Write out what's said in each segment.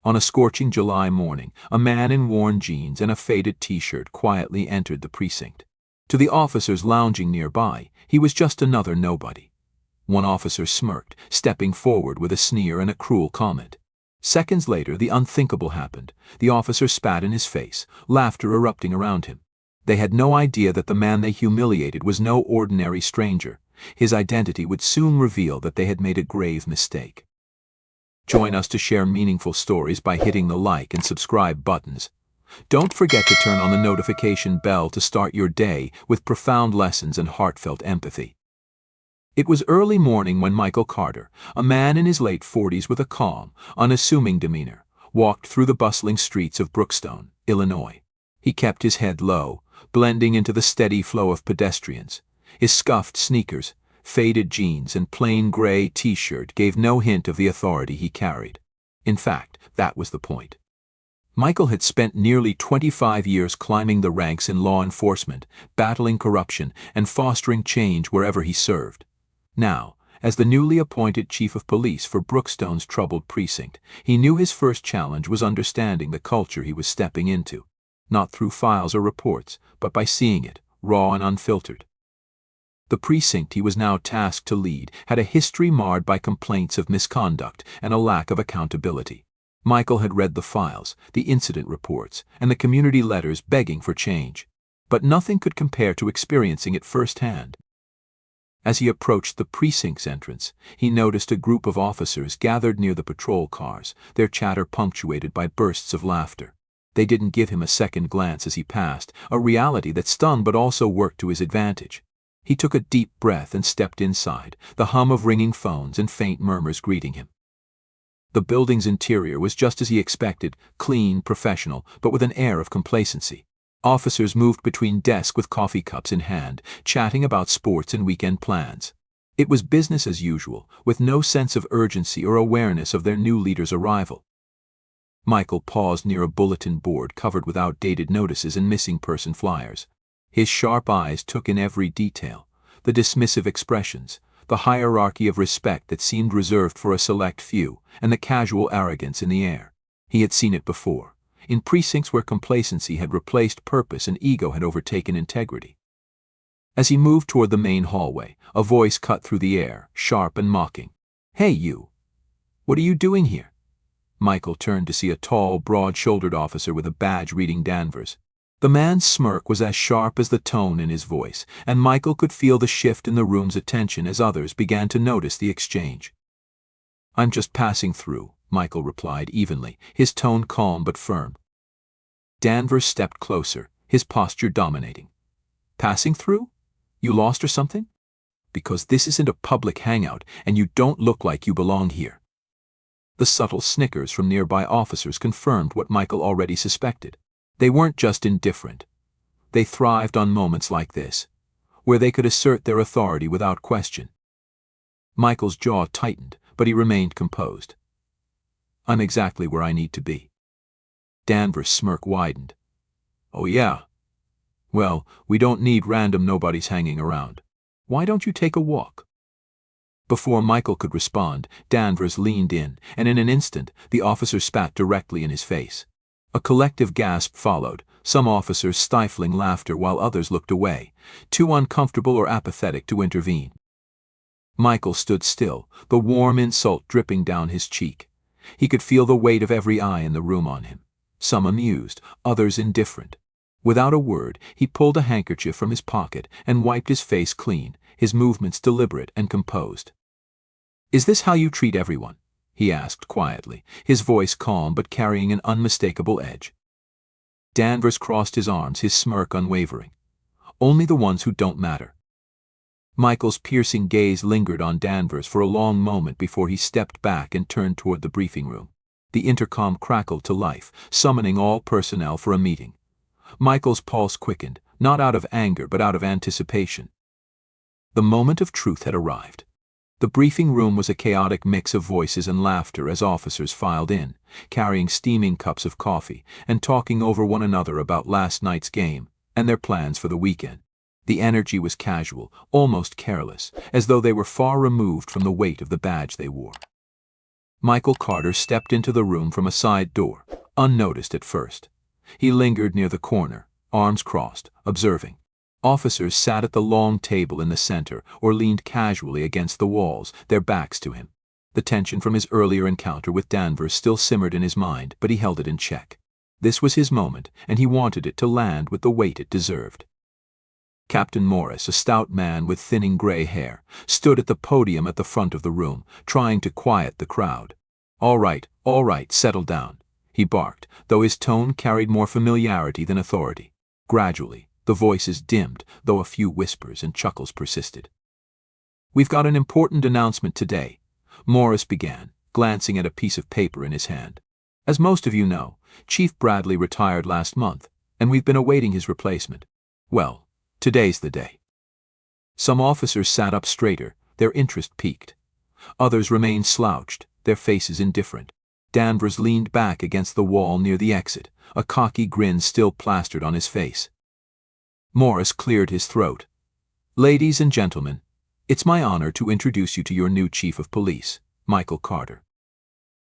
On a scorching July morning, a man in worn jeans and a faded t-shirt quietly entered the precinct. To the officers lounging nearby, he was just another nobody. One officer smirked, stepping forward with a sneer and a cruel comment. Seconds later, the unthinkable happened. The officer spat in his face, laughter erupting around him. They had no idea that the man they humiliated was no ordinary stranger. His identity would soon reveal that they had made a grave mistake. Join us to share meaningful stories by hitting the like and subscribe buttons. Don't forget to turn on the notification bell to start your day with profound lessons and heartfelt empathy. It was early morning when Michael Carter, a man in his late 40s with a calm, unassuming demeanor, walked through the bustling streets of Brookstone, Illinois. He kept his head low, blending into the steady flow of pedestrians. His scuffed sneakers, faded jeans, and plain gray t-shirt gave no hint of the authority he carried. In fact, that was the point. Michael had spent nearly 25 years climbing the ranks in law enforcement, battling corruption, and fostering change wherever he served. Now, as the newly appointed chief of police for Brookstone's troubled precinct, he knew his first challenge was understanding the culture he was stepping into. Not through files or reports, but by seeing it, raw and unfiltered. The precinct he was now tasked to lead had a history marred by complaints of misconduct and a lack of accountability. Michael had read the files, the incident reports, and the community letters begging for change. But nothing could compare to experiencing it firsthand. As he approached the precinct's entrance, he noticed a group of officers gathered near the patrol cars, their chatter punctuated by bursts of laughter. They didn't give him a second glance as he passed, a reality that stung but also worked to his advantage. He took a deep breath and stepped inside, the hum of ringing phones and faint murmurs greeting him. The building's interior was just as he expected, clean, professional, but with an air of complacency. Officers moved between desks with coffee cups in hand, chatting about sports and weekend plans. It was business as usual, with no sense of urgency or awareness of their new leader's arrival. Michael paused near a bulletin board covered with outdated notices and missing person flyers. His sharp eyes took in every detail, the dismissive expressions, the hierarchy of respect that seemed reserved for a select few, and the casual arrogance in the air. He had seen it before, in precincts where complacency had replaced purpose and ego had overtaken integrity. As he moved toward the main hallway, a voice cut through the air, sharp and mocking. "Hey, you! What are you doing here?" Michael turned to see a tall, broad-shouldered officer with a badge reading Danvers. The man's smirk was as sharp as the tone in his voice, and Michael could feel the shift in the room's attention as others began to notice the exchange. "I'm just passing through," Michael replied evenly, his tone calm but firm. Danvers stepped closer, his posture dominating. "Passing through? You lost or something? Because this isn't a public hangout, and you don't look like you belong here." The subtle snickers from nearby officers confirmed what Michael already suspected. They weren't just indifferent. They thrived on moments like this, where they could assert their authority without question. Michael's jaw tightened, but he remained composed. "I'm exactly where I need to be." Danvers' smirk widened. "Oh yeah? Well, we don't need random nobodies hanging around. Why don't you take a walk?" Before Michael could respond, Danvers leaned in, and in an instant, the officer spat directly in his face. A collective gasp followed, some officers stifling laughter while others looked away, too uncomfortable or apathetic to intervene. Michael stood still, the warm insult dripping down his cheek. He could feel the weight of every eye in the room on him, some amused, others indifferent. Without a word, he pulled a handkerchief from his pocket and wiped his face clean, his movements deliberate and composed. "Is this how you treat everyone?" he asked quietly, his voice calm but carrying an unmistakable edge. Danvers crossed his arms, his smirk unwavering. "Only the ones who don't matter." Michael's piercing gaze lingered on Danvers for a long moment before he stepped back and turned toward the briefing room. The intercom crackled to life, summoning all personnel for a meeting. Michael's pulse quickened, not out of anger but out of anticipation. The moment of truth had arrived. The briefing room was a chaotic mix of voices and laughter as officers filed in, carrying steaming cups of coffee and talking over one another about last night's game and their plans for the weekend. The energy was casual, almost careless, as though they were far removed from the weight of the badge they wore. Michael Carter stepped into the room from a side door, unnoticed at first. He lingered near the corner, arms crossed, observing. Officers sat at the long table in the center or leaned casually against the walls, their backs to him. The tension from his earlier encounter with Danvers still simmered in his mind, but he held it in check. This was his moment, and he wanted it to land with the weight it deserved. Captain Morris, a stout man with thinning gray hair, stood at the podium at the front of the room, trying to quiet the crowd. All right, settle down," he barked, though his tone carried more familiarity than authority. Gradually, the voices dimmed, though a few whispers and chuckles persisted. "We've got an important announcement today," Morris began, glancing at a piece of paper in his hand. "As most of you know, Chief Bradley retired last month, and we've been awaiting his replacement. Well, today's the day." Some officers sat up straighter, their interest piqued. Others remained slouched, their faces indifferent. Danvers leaned back against the wall near the exit, a cocky grin still plastered on his face. Morris cleared his throat. "Ladies and gentlemen, it's my honor to introduce you to your new chief of police, Michael Carter."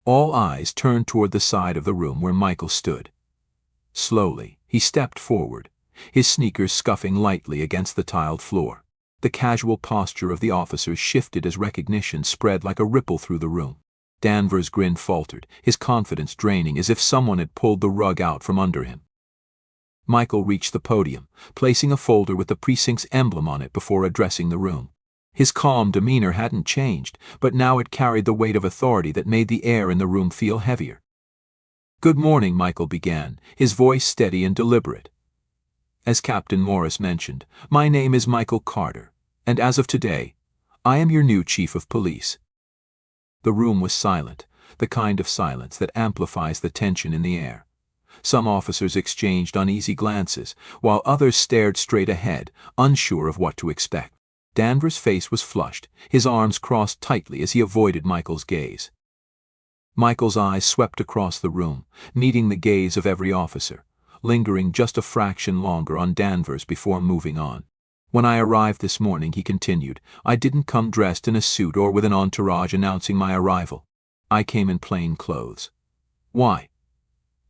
All eyes turned toward the side of the room where Michael stood. Slowly, he stepped forward, his sneakers scuffing lightly against the tiled floor. The casual posture of the officers shifted as recognition spread like a ripple through the room. Danvers' grin faltered, his confidence draining as if someone had pulled the rug out from under him. Michael reached the podium, placing a folder with the precinct's emblem on it before addressing the room. His calm demeanor hadn't changed, but now it carried the weight of authority that made the air in the room feel heavier. "Good morning," Michael began, his voice steady and deliberate. "As Captain Morris mentioned, my name is Michael Carter, and as of today, I am your new chief of police." The room was silent, the kind of silence that amplifies the tension in the air. Some officers exchanged uneasy glances, while others stared straight ahead, unsure of what to expect. Danvers' face was flushed, his arms crossed tightly as he avoided Michael's gaze. Michael's eyes swept across the room, meeting the gaze of every officer, lingering just a fraction longer on Danvers before moving on. "When I arrived this morning," he continued, "I didn't come dressed in a suit or with an entourage announcing my arrival. I came in plain clothes. Why?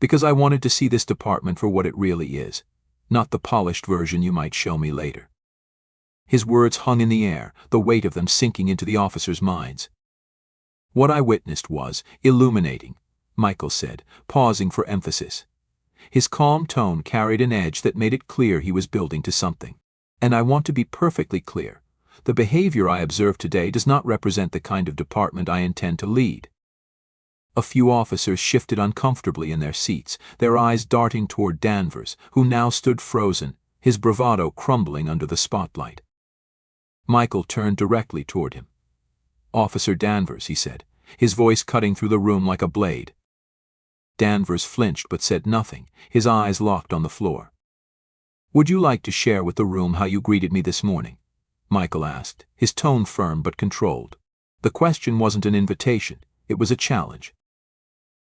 Because I wanted to see this department for what it really is, not the polished version you might show me later." His words hung in the air, the weight of them sinking into the officers' minds. "What I witnessed was illuminating," Michael said, pausing for emphasis. His calm tone carried an edge that made it clear he was building to something. "And I want to be perfectly clear. The behavior I observed today does not represent the kind of department I intend to lead." A few officers shifted uncomfortably in their seats, their eyes darting toward Danvers, who now stood frozen, his bravado crumbling under the spotlight. Michael turned directly toward him. "Officer Danvers," he said, his voice cutting through the room like a blade. Danvers flinched but said nothing, his eyes locked on the floor. "Would you like to share with the room how you greeted me this morning?" Michael asked, his tone firm but controlled. The question wasn't an invitation, it was a challenge.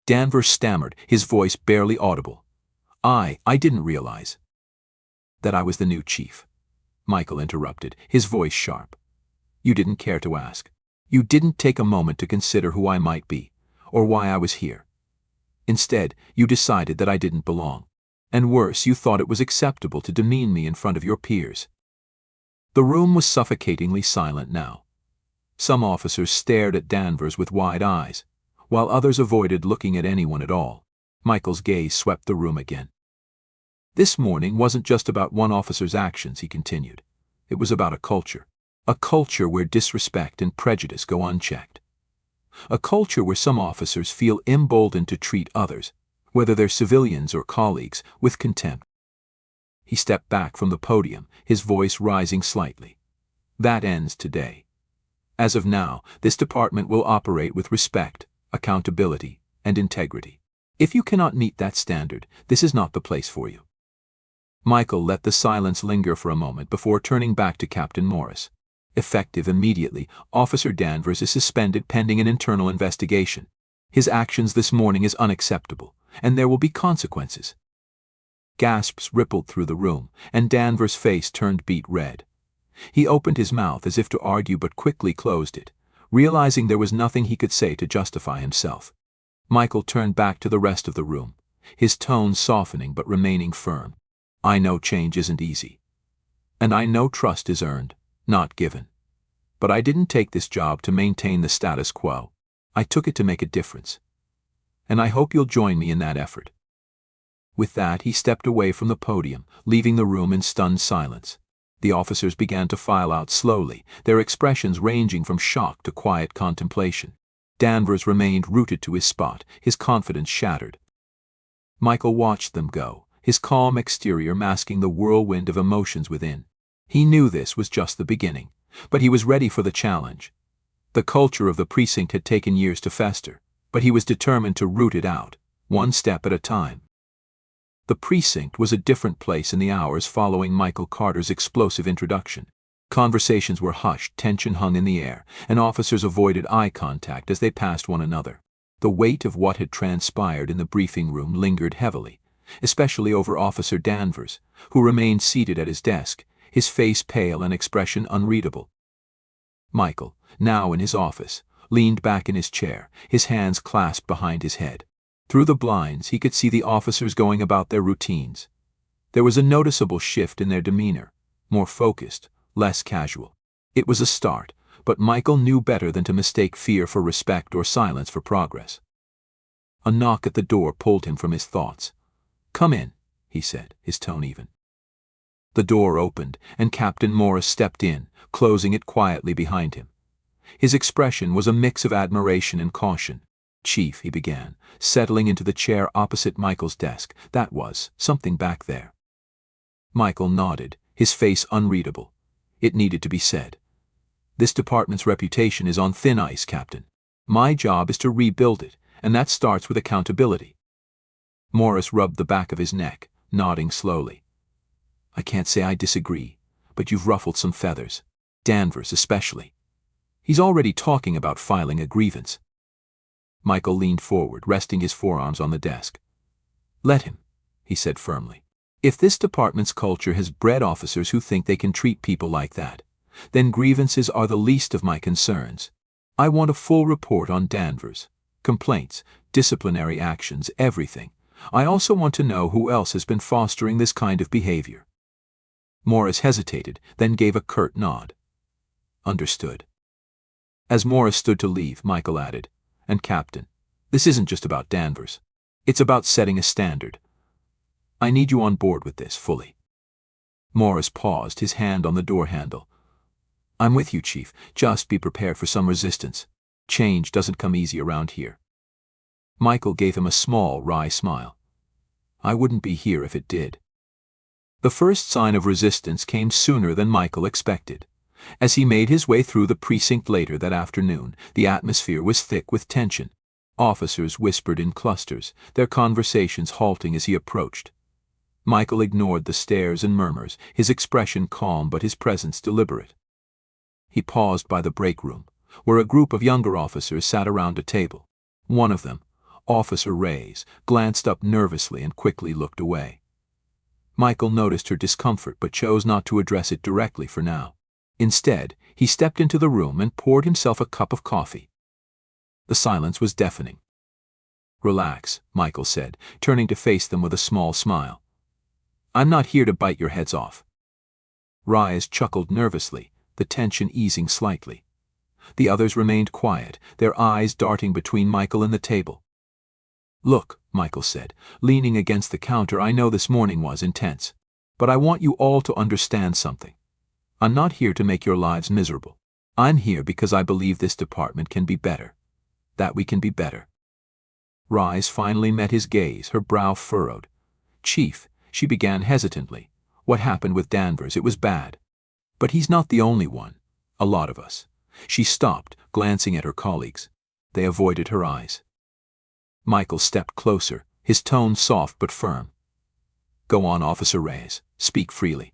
Danvers stammered, his voice barely audible. I didn't realize that I was the new chief," Michael interrupted, his voice sharp. "You didn't care to ask. You didn't take a moment to consider who I might be, or why I was here. Instead, you decided that I didn't belong. And worse, you thought it was acceptable to demean me in front of your peers." The room was suffocatingly silent now. Some officers stared at Danvers with wide eyes, while others avoided looking at anyone at all. Michael's gaze swept the room again. "This morning wasn't just about one officer's actions," he continued. "It was about a culture where disrespect and prejudice go unchecked. A culture where some officers feel emboldened to treat others, whether they're civilians or colleagues, with contempt." He stepped back from the podium, his voice rising slightly. "That ends today. As of now, this department will operate with respect, accountability, and integrity. If you cannot meet that standard, this is not the place for you." Michael let the silence linger for a moment before turning back to Captain Morris. "Effective immediately, Officer Danvers is suspended pending an internal investigation. His actions this morning is unacceptable, and there will be consequences." Gasps rippled through the room, and Danvers' face turned beet red. He opened his mouth as if to argue but quickly closed it, realizing there was nothing he could say to justify himself. Michael turned back to the rest of the room, his tone softening but remaining firm. I know change isn't easy. And I know trust is earned, not given. But I didn't take this job to maintain the status quo. I took it to make a difference. And I hope you'll join me in that effort. With that, he stepped away from the podium, leaving the room in stunned silence. The officers began to file out slowly, their expressions ranging from shock to quiet contemplation. Danvers remained rooted to his spot, his confidence shattered. Michael watched them go, his calm exterior masking the whirlwind of emotions within. He knew this was just the beginning, but he was ready for the challenge. The culture of the precinct had taken years to fester, but he was determined to root it out, one step at a time. The precinct was a different place in the hours following Michael Carter's explosive introduction. Conversations were hushed, tension hung in the air, and officers avoided eye contact as they passed one another. The weight of what had transpired in the briefing room lingered heavily, especially over Officer Danvers, who remained seated at his desk, his face pale and expression unreadable. Michael, now in his office, leaned back in his chair, his hands clasped behind his head. Through the blinds, he could see the officers going about their routines. There was a noticeable shift in their demeanor, more focused, less casual. It was a start, but Michael knew better than to mistake fear for respect or silence for progress. A knock at the door pulled him from his thoughts. "Come in," he said, his tone even. The door opened, and Captain Morris stepped in, closing it quietly behind him. His expression was a mix of admiration and caution. "Chief," he began, settling into the chair opposite Michael's desk. "That was something back there." Michael nodded, his face unreadable. It needed to be said. "This department's reputation is on thin ice, Captain. My job is to rebuild it, and that starts with accountability." Morris rubbed the back of his neck, nodding slowly. "I can't say I disagree, but you've ruffled some feathers. Danvers especially. He's already talking about filing a grievance." Michael leaned forward, resting his forearms on the desk. "Let him," he said firmly. "If this department's culture has bred officers who think they can treat people like that, then grievances are the least of my concerns. I want a full report on Danvers. Complaints, disciplinary actions, everything. I also want to know who else has been fostering this kind of behavior." Morris hesitated, then gave a curt nod. "Understood." As Morris stood to leave, Michael added, "And Captain, this isn't just about Danvers. It's about setting a standard. I need you on board with this, fully." Morris paused, his hand on the door handle. "I'm with you, Chief. Just be prepared for some resistance. Change doesn't come easy around here." Michael gave him a small, wry smile. "I wouldn't be here if it did." The first sign of resistance came sooner than Michael expected. As he made his way through the precinct later that afternoon, the atmosphere was thick with tension. Officers whispered in clusters, their conversations halting as he approached. Michael ignored the stares and murmurs, his expression calm but his presence deliberate. He paused by the break room, where a group of younger officers sat around a table. One of them, Officer Reyes, glanced up nervously and quickly looked away. Michael noticed her discomfort but chose not to address it directly for now. Instead, he stepped into the room and poured himself a cup of coffee. The silence was deafening. "Relax," Michael said, turning to face them with a small smile. "I'm not here to bite your heads off." Reyes chuckled nervously, the tension easing slightly. The others remained quiet, their eyes darting between Michael and the table. "Look," Michael said, leaning against the counter, "I know this morning was intense, but I want you all to understand something. I'm not here to make your lives miserable. I'm here because I believe this department can be better. That we can be better." Reyes finally met his gaze, her brow furrowed. "Chief," she began hesitantly, "what happened with Danvers, it was bad. But he's not the only one. A lot of us." She stopped, glancing at her colleagues. They avoided her eyes. Michael stepped closer, his tone soft but firm. "Go on, Officer Reyes. Speak freely."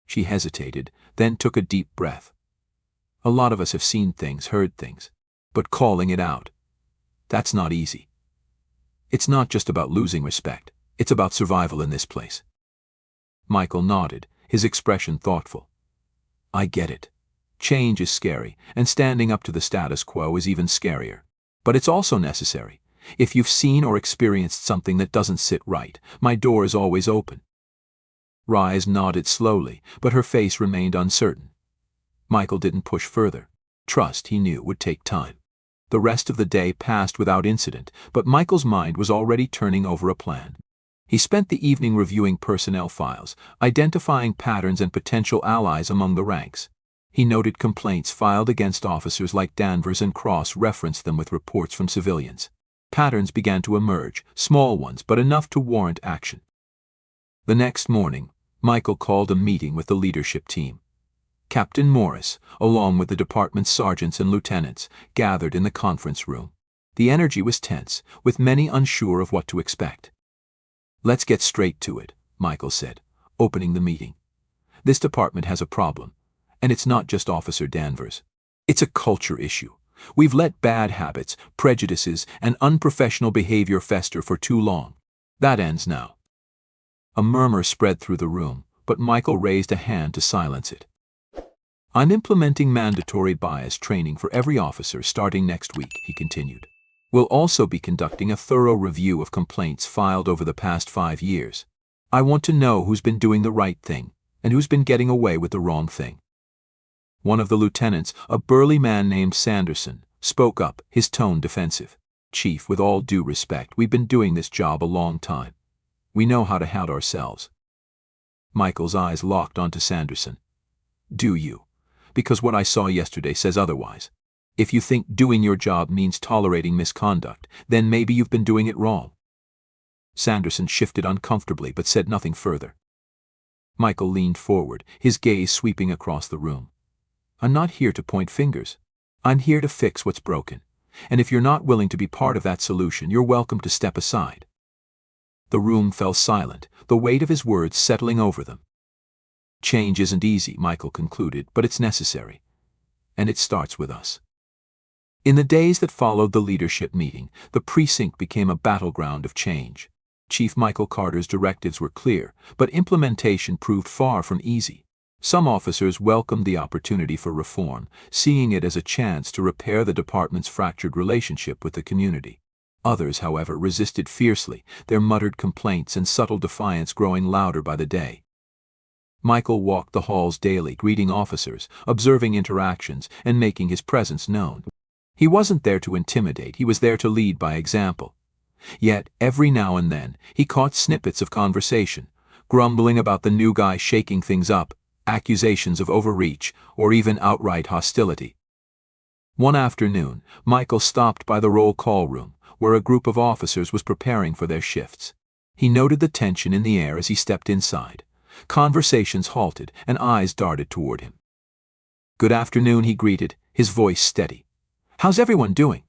She hesitated, then took a deep breath. "A lot of us have seen things, heard things, but calling it out, that's not easy. It's not just about losing respect, it's about survival in this place." Michael nodded, his expression thoughtful. "I get it. Change is scary, and standing up to the status quo is even scarier. But it's also necessary. If you've seen or experienced something that doesn't sit right, my door is always open. Rise nodded slowly, but her face remained uncertain. Michael didn't push further. Trust, he knew, would take time. The rest of the day passed without incident, but Michael's mind was already turning over a plan. He spent the evening reviewing personnel files, identifying patterns and potential allies among the ranks. He noted complaints filed against officers like Danvers and cross-referenced them with reports from civilians. Patterns began to emerge, small ones but enough to warrant action. The next morning, Michael called a meeting with the leadership team. Captain Morris, along with the department's sergeants and lieutenants, gathered in the conference room. The energy was tense, with many unsure of what to expect. "Let's get straight to it," Michael said, opening the meeting. "This department has a problem, and it's not just Officer Danvers. It's a culture issue. We've let bad habits, prejudices, and unprofessional behavior fester for too long. That ends now." A murmur spread through the room, but Michael raised a hand to silence it. "I'm implementing mandatory bias training for every officer starting next week," he continued. "We'll also be conducting a thorough review of complaints filed over the past 5 years. I want to know who's been doing the right thing and who's been getting away with the wrong thing." One of the lieutenants, a burly man named Sanderson, spoke up, his tone defensive. "Chief, with all due respect, we've been doing this job a long time. We know how to handle ourselves." Michael's eyes locked onto Sanderson. "Do you? Because what I saw yesterday says otherwise. If you think doing your job means tolerating misconduct, then maybe you've been doing it wrong." Sanderson shifted uncomfortably but said nothing further. Michael leaned forward, his gaze sweeping across the room. "I'm not here to point fingers. I'm here to fix what's broken. And if you're not willing to be part of that solution, you're welcome to step aside." The room fell silent, the weight of his words settling over them. "Change isn't easy," Michael concluded, "but it's necessary. And it starts with us." In the days that followed the leadership meeting, the precinct became a battleground of change. Chief Michael Carter's directives were clear, but implementation proved far from easy. Some officers welcomed the opportunity for reform, seeing it as a chance to repair the department's fractured relationship with the community. Others, however, resisted fiercely, their muttered complaints and subtle defiance growing louder by the day. Michael walked the halls daily, greeting officers, observing interactions, and making his presence known. He wasn't there to intimidate, he was there to lead by example. Yet, every now and then, he caught snippets of conversation, grumbling about the new guy shaking things up, accusations of overreach, or even outright hostility. One afternoon, Michael stopped by the roll call room, where a group of officers was preparing for their shifts. He noted the tension in the air as he stepped inside. Conversations halted, and eyes darted toward him. "Good afternoon," he greeted, his voice steady. "How's everyone doing?"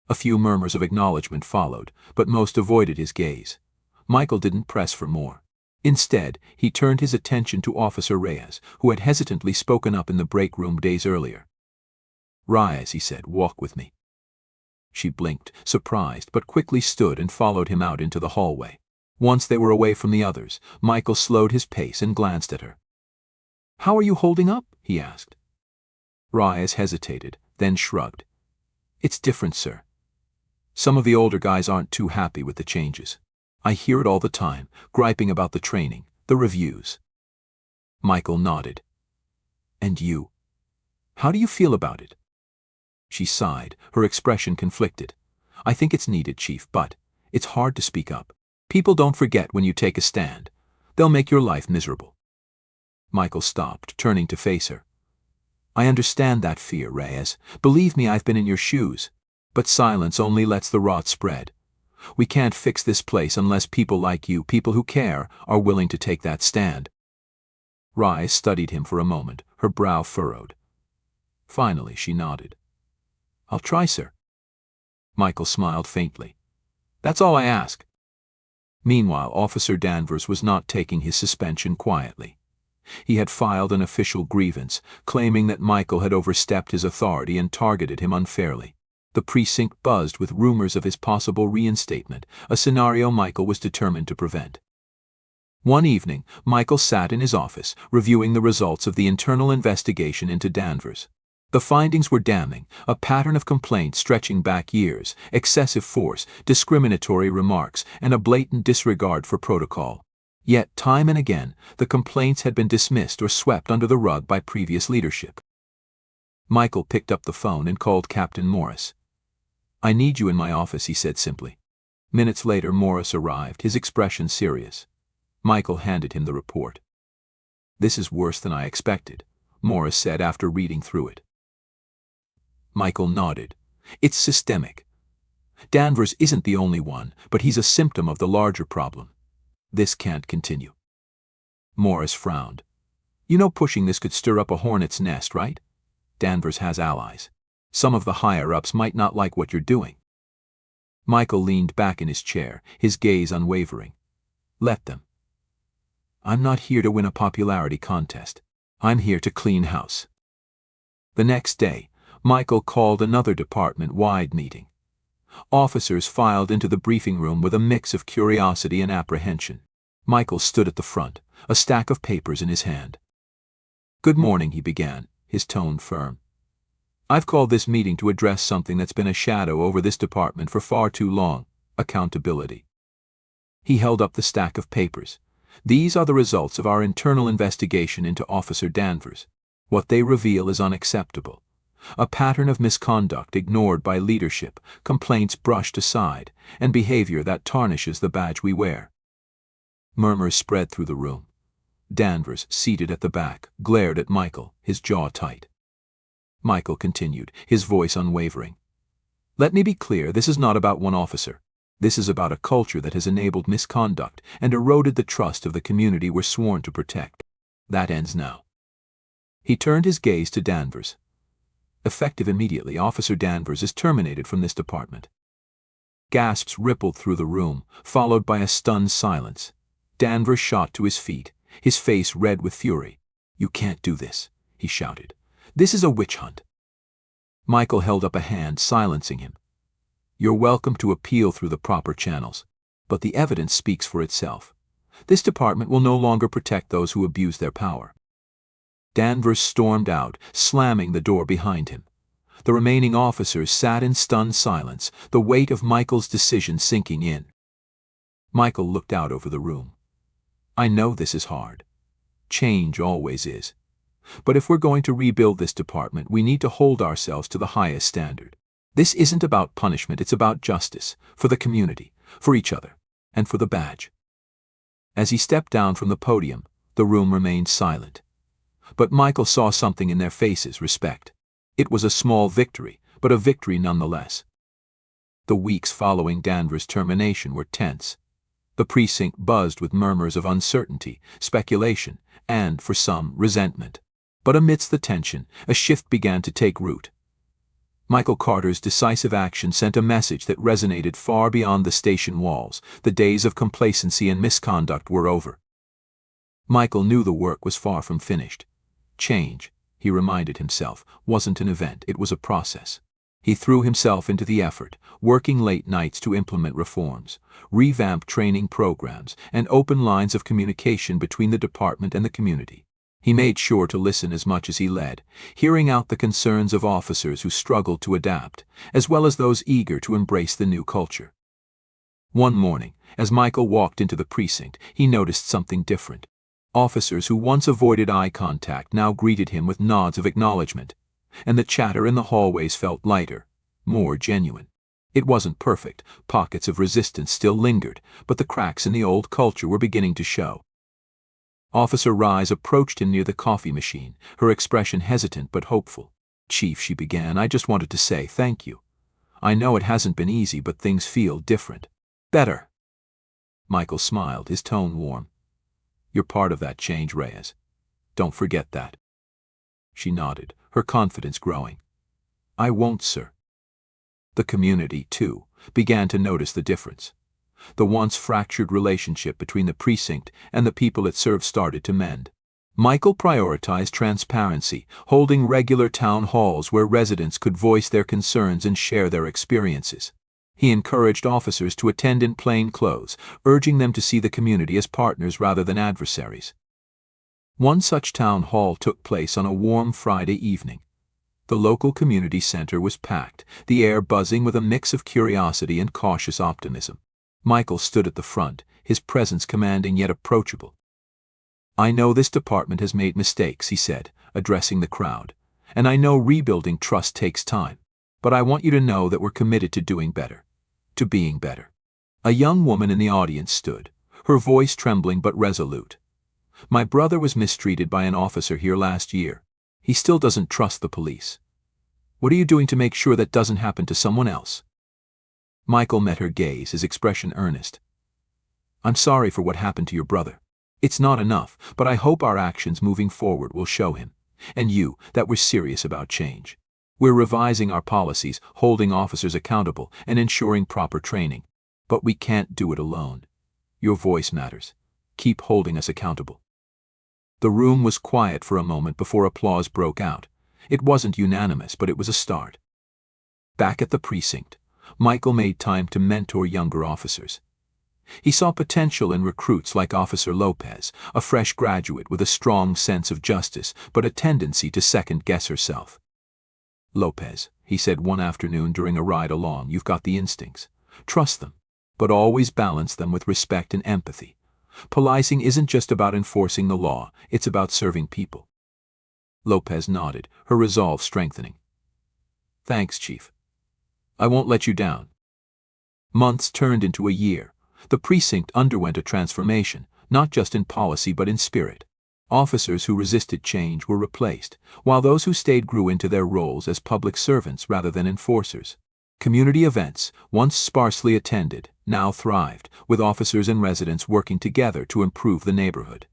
A few murmurs of acknowledgement followed, but most avoided his gaze. Michael didn't press for more. Instead, he turned his attention to Officer Reyes, who had hesitantly spoken up in the break room days earlier. "Reyes," he said, "walk with me." She blinked, surprised, but quickly stood and followed him out into the hallway. Once they were away from the others, Michael slowed his pace and glanced at her. "How are you holding up?" he asked. Reyes hesitated, then shrugged. "It's different, sir. Some of the older guys aren't too happy with the changes. I hear it all the time, griping about the training, the reviews." Michael nodded. "And you? How do you feel about it?" She sighed, her expression conflicted. "I think it's needed, Chief, but it's hard to speak up. People don't forget when you take a stand. They'll make your life miserable." Michael stopped, turning to face her. "I understand that fear, Reyes. Believe me, I've been in your shoes. But silence only lets the rot spread. We can't fix this place unless people like you, people who care, are willing to take that stand." Reyes studied him for a moment, her brow furrowed. Finally, she nodded. "I'll try, sir." Michael smiled faintly. "That's all I ask." Meanwhile, Officer Danvers was not taking his suspension quietly. He had filed an official grievance, claiming that Michael had overstepped his authority and targeted him unfairly. The precinct buzzed with rumors of his possible reinstatement, a scenario Michael was determined to prevent. One evening, Michael sat in his office, reviewing the results of the internal investigation into Danvers. The findings were damning, a pattern of complaints stretching back years, excessive force, discriminatory remarks, and a blatant disregard for protocol. Yet, time and again, the complaints had been dismissed or swept under the rug by previous leadership. Michael picked up the phone and called Captain Morris. "I need you in my office," he said simply. Minutes later, Morris arrived, his expression serious. Michael handed him the report. "This is worse than I expected," Morris said after reading through it. Michael nodded. "It's systemic. Danvers isn't the only one, but he's a symptom of the larger problem. This can't continue." Morris frowned. "You know pushing this could stir up a hornet's nest, right? Danvers has allies. Some of the higher-ups might not like what you're doing." Michael leaned back in his chair, his gaze unwavering. "Let them. I'm not here to win a popularity contest. I'm here to clean house." The next day, Michael called another department-wide meeting. Officers filed into the briefing room with a mix of curiosity and apprehension. Michael stood at the front, a stack of papers in his hand. "Good morning," he began, his tone firm. "I've called this meeting to address something that's been a shadow over this department for far too long: accountability." He held up the stack of papers. "These are the results of our internal investigation into Officer Danvers. What they reveal is unacceptable. A pattern of misconduct ignored by leadership, complaints brushed aside, and behavior that tarnishes the badge we wear." Murmurs spread through the room. Danvers, seated at the back, glared at Michael, his jaw tight. Michael continued, his voice unwavering. "Let me be clear, this is not about one officer. This is about a culture that has enabled misconduct and eroded the trust of the community we're sworn to protect. That ends now." He turned his gaze to Danvers. "Effective immediately, Officer Danvers is terminated from this department." Gasps rippled through the room, followed by a stunned silence. Danvers shot to his feet, his face red with fury. "You can't do this," he shouted. "This is a witch hunt." Michael held up a hand, silencing him. "You're welcome to appeal through the proper channels, but the evidence speaks for itself. This department will no longer protect those who abuse their power." Danvers stormed out, slamming the door behind him. The remaining officers sat in stunned silence, the weight of Michael's decision sinking in. Michael looked out over the room. "I know this is hard. Change always is. But if we're going to rebuild this department, we need to hold ourselves to the highest standard. This isn't about punishment, it's about justice, for the community, for each other, and for the badge." As he stepped down from the podium, the room remained silent. But Michael saw something in their faces: respect. It was a small victory, but a victory nonetheless. The weeks following Danvers' termination were tense. The precinct buzzed with murmurs of uncertainty, speculation, and, for some, resentment. But amidst the tension, a shift began to take root. Michael Carter's decisive action sent a message that resonated far beyond the station walls. The days of complacency and misconduct were over. Michael knew the work was far from finished. Change, he reminded himself, wasn't an event, it was a process. He threw himself into the effort, working late nights to implement reforms, revamp training programs, and open lines of communication between the department and the community. He made sure to listen as much as he led, hearing out the concerns of officers who struggled to adapt, as well as those eager to embrace the new culture. One morning, as Michael walked into the precinct, he noticed something different. Officers who once avoided eye contact now greeted him with nods of acknowledgement, and the chatter in the hallways felt lighter, more genuine. It wasn't perfect, pockets of resistance still lingered, but the cracks in the old culture were beginning to show. Officer Rise approached him near the coffee machine, her expression hesitant but hopeful. "Chief," she began, "I just wanted to say thank you. I know it hasn't been easy, but things feel different. Better." Michael smiled, his tone warm. "You're part of that change, Reyes. Don't forget that." She nodded, her confidence growing. "I won't, sir." The community, too, began to notice the difference. The once fractured relationship between the precinct and the people it served started to mend. Michael prioritized transparency, holding regular town halls where residents could voice their concerns and share their experiences. He encouraged officers to attend in plain clothes, urging them to see the community as partners rather than adversaries. One such town hall took place on a warm Friday evening. The local community center was packed, the air buzzing with a mix of curiosity and cautious optimism. Michael stood at the front, his presence commanding yet approachable. "I know this department has made mistakes," he said, addressing the crowd, "and I know rebuilding trust takes time, but I want you to know that we're committed to doing better, to being better." A young woman in the audience stood, her voice trembling but resolute. "My brother was mistreated by an officer here last year. He still doesn't trust the police. What are you doing to make sure that doesn't happen to someone else?" Michael met her gaze, his expression earnest. "I'm sorry for what happened to your brother. It's not enough, but I hope our actions moving forward will show him, and you, that we're serious about change. We're revising our policies, holding officers accountable, and ensuring proper training. But we can't do it alone. Your voice matters. Keep holding us accountable." The room was quiet for a moment before applause broke out. It wasn't unanimous, but it was a start. Back at the precinct, Michael made time to mentor younger officers. He saw potential in recruits like Officer Lopez, a fresh graduate with a strong sense of justice but a tendency to second-guess herself. "Lopez," he said one afternoon during a ride along, "you've got the instincts. Trust them, but always balance them with respect and empathy. Policing isn't just about enforcing the law, it's about serving people." Lopez nodded, her resolve strengthening. "Thanks, Chief. I won't let you down." Months turned into a year. The precinct underwent a transformation, not just in policy but in spirit. Officers who resisted change were replaced, while those who stayed grew into their roles as public servants rather than enforcers. Community events, once sparsely attended, now thrived, with officers and residents working together to improve the neighborhood.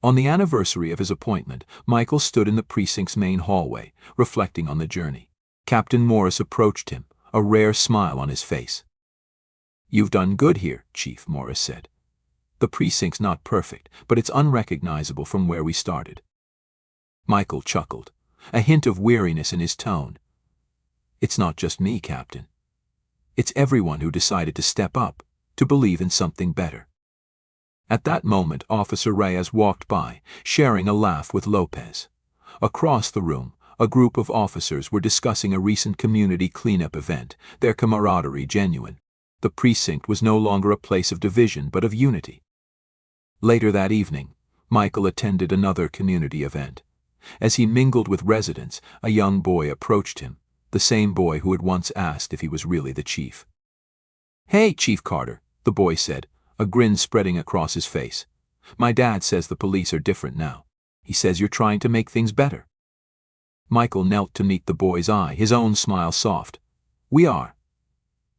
On the anniversary of his appointment, Michael stood in the precinct's main hallway, reflecting on the journey. Captain Morris approached him, a rare smile on his face. "You've done good here, Chief," Morris said. "The precinct's not perfect, but it's unrecognizable from where we started." Michael chuckled, a hint of weariness in his tone. "It's not just me, Captain. It's everyone who decided to step up, to believe in something better." At that moment, Officer Reyes walked by, sharing a laugh with Lopez. Across the room, a group of officers were discussing a recent community cleanup event, their camaraderie genuine. The precinct was no longer a place of division but of unity. Later that evening, Michael attended another community event. As he mingled with residents, a young boy approached him, the same boy who had once asked if he was really the chief. "Hey, Chief Carter," the boy said, a grin spreading across his face. "My dad says the police are different now. He says you're trying to make things better." Michael knelt to meet the boy's eye, his own smile soft. "We are.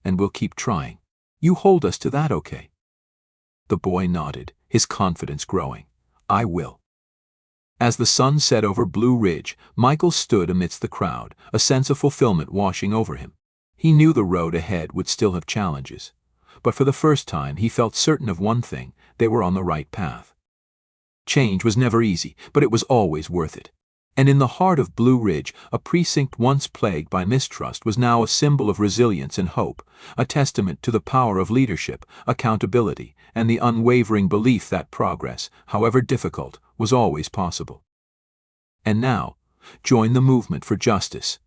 And we'll keep trying. You hold us to that, okay?" The boy nodded, his confidence growing. "I will." As the sun set over Blue Ridge, Michael stood amidst the crowd, a sense of fulfillment washing over him. He knew the road ahead would still have challenges, but for the first time he felt certain of one thing: they were on the right path. Change was never easy, but it was always worth it. And in the heart of Blue Ridge, a precinct once plagued by mistrust was now a symbol of resilience and hope, a testament to the power of leadership, accountability, and the unwavering belief that progress, however difficult, was always possible. And now, join the movement for justice.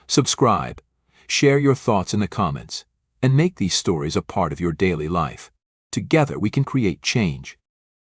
Subscribe, share your thoughts in the comments, and make these stories a part of your daily life. Together we can create change.